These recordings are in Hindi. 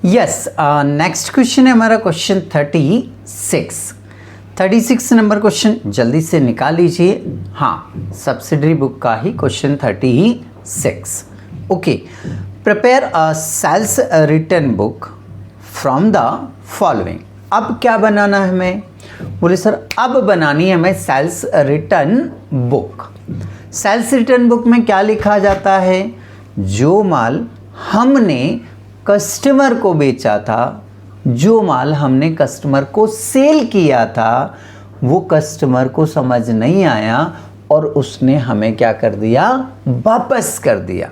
यस, नेक्स्ट क्वेश्चन है हमारा क्वेश्चन 36 नंबर क्वेश्चन जल्दी से निकाल लीजिए। हाँ, सब्सिडरी बुक का ही question 36। Okay, prepare a sales return book from the following. अब क्या बनाना है हमें? बोले सर अब बनानी है हमें sales return book. Sales return book में क्या लिखा जाता है? जो माल हमने कस्टमर को बेचा था, जो माल हमने कस्टमर को सेल किया था, वो कस्टमर को समझ नहीं आया और उसने हमें क्या कर दिया? वापस कर दिया।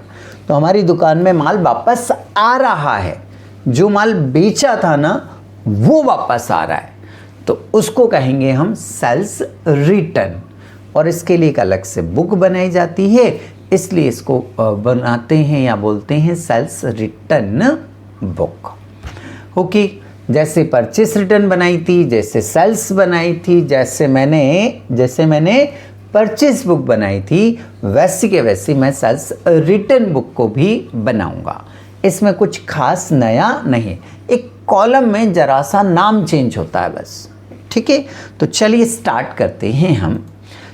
तो हमारी दुकान में माल वापस आ रहा है, जो माल बेचा था ना वो वापस आ रहा है, तो उसको कहेंगे हम सेल्स रिटर्न। और इसके लिए एक अलग से बुक बनाई जाती है, इसलिए इसको बनाते हैं या बोलते हैं सेल्स रिटर्न बुक। ओके, जैसे परचेस रिटर्न बनाई थी, जैसे सेल्स बनाई थी, जैसे मैंने परचेस बुक बनाई थी, वैसी के वैसी मैं सेल्स रिटर्न बुक को भी बनाऊंगा। इसमें कुछ खास नया नहीं, एक कॉलम में जरा सा नाम चेंज होता है बस। ठीक है, तो चलिए स्टार्ट करते हैं हम।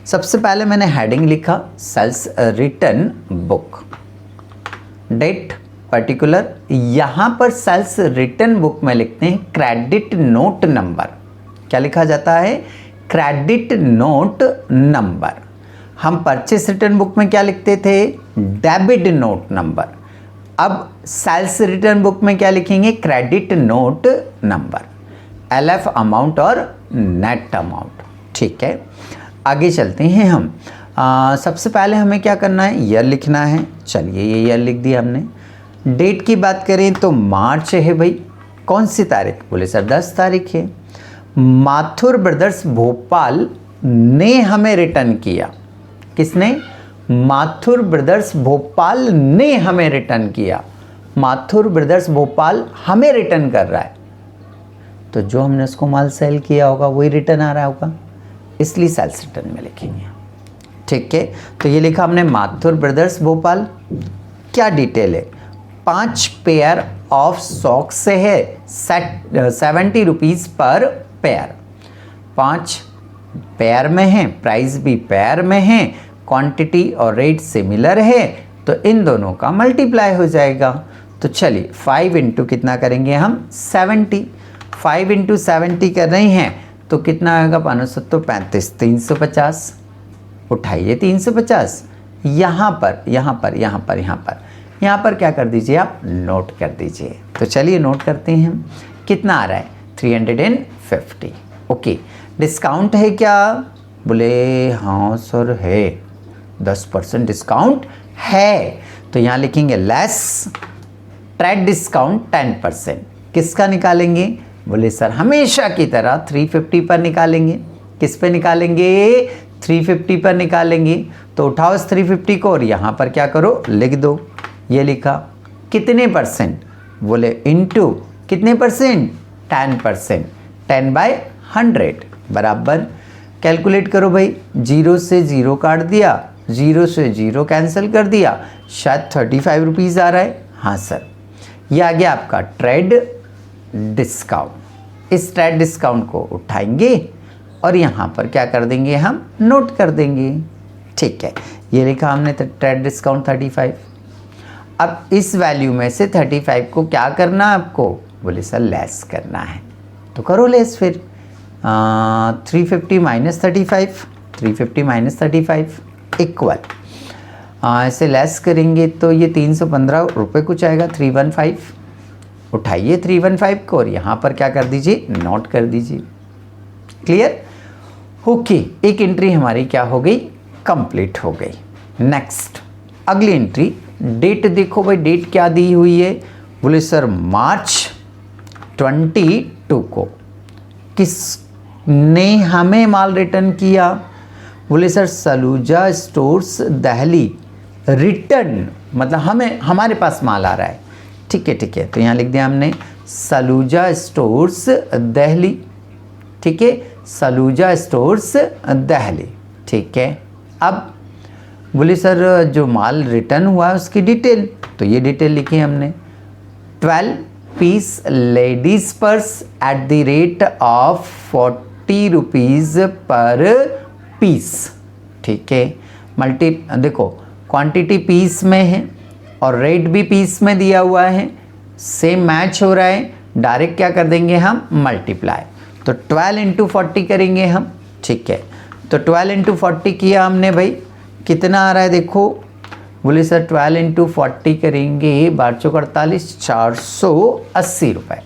सबसे पहले मैंने हेडिंग लिखा sales return book, date particular. यहाँ पर सेल्स रिटर्न बुक में लिखते हैं क्रेडिट नोट नंबर। क्या लिखा जाता है? Credit note number. हम परचेस रिटर्न बुक में क्या लिखते थे? Debit note number. अब सेल्स रिटर्न बुक में क्या लिखेंगे? Credit note number, LF amount और नेट अमाउंट। ठीक है, आगे चलते हैं हम। सबसे पहले हमें क्या करना है? ईयर लिखना है। चलिए ये ईयर लिख दिया हमने। डेट की बात करें तो मार्च है भाई। कौन सी तारीख? बोले सर 10 तारीख है। माथुर ब्रदर्स भोपाल ने हमें रिटर्न किया। किसने? माथुर ब्रदर्स भोपाल ने हमें रिटर्न किया। माथुर ब्रदर्स भोपाल हमें रिटर्न कर रहा है, तो जो हमने उसको माल सेल किया होगा वही रिटर्न आ रहा होगा, इसलिए सेल्स रिटर्न में लिखेंगे। ठीक है, तो ये लिखा हमने माथुर ब्रदर्स भोपाल। क्या डिटेल है? 5 पेयर ऑफ सॉक्स से है 70 रुपीज़ पर पेयर। 5 पेयर में है, प्राइस भी पेयर में है, क्वांटिटी और रेट सिमिलर है, तो इन दोनों का मल्टीप्लाई हो जाएगा। तो चलिए 5 इंटू कितना करेंगे हम? 70। 5 इंटू 70 कर रहे हैं तो कितना आएगा? 570 35 350। उठाइए 350। यहाँ पर क्या कर दीजिए आप? नोट कर दीजिए। तो चलिए नोट करते हैं हम। कितना आ रहा है? 350। ओके, डिस्काउंट है क्या? बोले हाँ सर है, 10% डिस्काउंट है, तो यहाँ लिखेंगे लेस ट्रेड डिस्काउंट 10%। किसका निकालेंगे? बोले सर हमेशा की तरह 350 पर निकालेंगे। किस पे निकालेंगे? 350 पर निकालेंगे। तो उठाओ इस 350 को और यहाँ पर क्या करो? लिख दो। ये लिखा। कितने परसेंट? बोले इनटू कितने परसेंट? 10%। 10/100 बराबर। कैलकुलेट करो भाई। 0 से 0 काट दिया, 0 से 0 कैंसिल कर दिया, शायद 35 रुपीज़ आ रहा है। हाँ सर, ये आ गया आपका ट्रेड डिस्काउंट। इस ट्रेड डिस्काउंट को उठाएंगे और यहाँ पर क्या कर देंगे? हम नोट कर देंगे। ठीक है, ये लिखा हमने ट्रेड डिस्काउंट 35। अब इस वैल्यू में से 35 को क्या करना है आपको? बोले सर लेस करना है, तो करो लेस फिर। 350 माइनस 35, 350 माइनस 35 इक्वल, ऐसे लेस करेंगे तो ये 315 रुपये कुछ आएगा। 315। उठाइए 315 को और यहाँ पर क्या कर दीजिए? नोट कर दीजिए। क्लियर? ओके, एक एंट्री हमारी क्या हो गई? कंप्लीट हो गई। नेक्स्ट अगली एंट्री, डेट देखो भाई, डेट क्या दी हुई है? बोले सर मार्च 22 को किसने हमें माल रिटर्न किया? बोले sir Saluja stores Delhi return, मतलब हमारे पास माल आ रहा है। ठीक है, तो यहाँ लिख दिया हमने सलूजा स्टोर्स दिल्ली। ठीक है, सलूजा स्टोर्स दिल्ली। ठीक है, अब बोले सर जो माल रिटर्न हुआ है उसकी डिटेल, तो ये डिटेल लिखी हमने 12 piece ladies purse at the rate of 40 rupees per piece. ठीक है, देखो क्वांटिटी पीस में है और रेट भी पीस में दिया हुआ है, सेम मैच हो रहा है। डायरेक्ट क्या कर देंगे हम, मल्टीप्लाई। तो 12 इंटू 40 करेंगे हम। ठीक है, तो 12 इंटू 40 किया हमने भाई, कितना आ रहा है देखो, बोले सर 12 इंटू 40 करेंगे 12 चौक 48, 480 रुपये।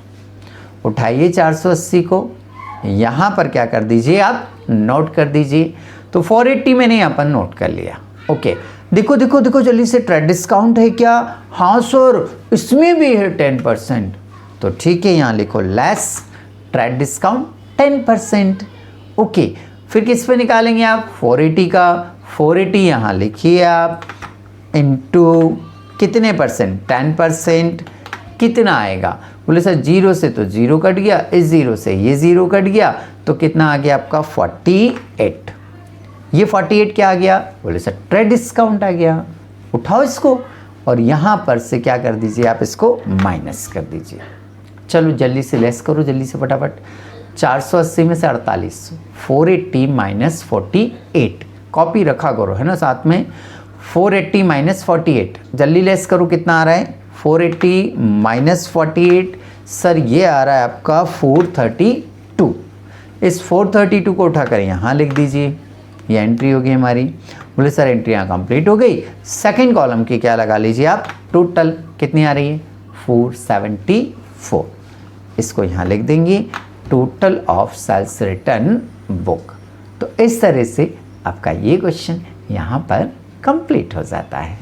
उठाइए 480 को, यहाँ पर क्या कर दीजिए आप, नोट कर दीजिए। तो 480 मैंने यहाँ पर नोट कर लिया। ओके, देखो देखो देखो जल्दी से, ट्रेड डिस्काउंट है क्या, हाँ सर इसमें भी है 10%। तो ठीक है, यहाँ लिखो लेस ट्रेड डिस्काउंट 10%। ओके, फिर किस पे निकालेंगे आप, 480 का। 480 यहाँ लिखिए आप, इंटू कितने परसेंट, 10%। कितना आएगा, बोले सर 0 से तो 0 कट गया, इस 0 से ये 0 कट गया, तो कितना आ गया आपका 48। ये 48 क्या आ गया, बोले सर ट्रेड डिस्काउंट आ गया। उठाओ इसको और यहाँ पर से क्या कर दीजिए आप, इसको माइनस कर दीजिए। चलो जल्दी से लेस करो, जल्दी से फटाफट। 480 में से 48, 480 माइनस 48, कॉपी रखा करो है ना साथ में। 480 माइनस 48, जल्दी लेस करो, कितना आ रहा है, 480 माइनस 48, सर ये आ रहा है आपका 432। इस 432 को उठाकर यहाँ लिख दीजिए, ये एंट्री होगी हमारी। बोले सर एंट्री यहाँ कंप्लीट हो गई। सेकंड कॉलम की क्या लगा लीजिए आप, टोटल कितनी आ रही है, 474। इसको यहाँ लिख देंगे, total of sales return book. तो इस तरह से आपका ये क्वेश्चन यहाँ पर कंप्लीट हो जाता है।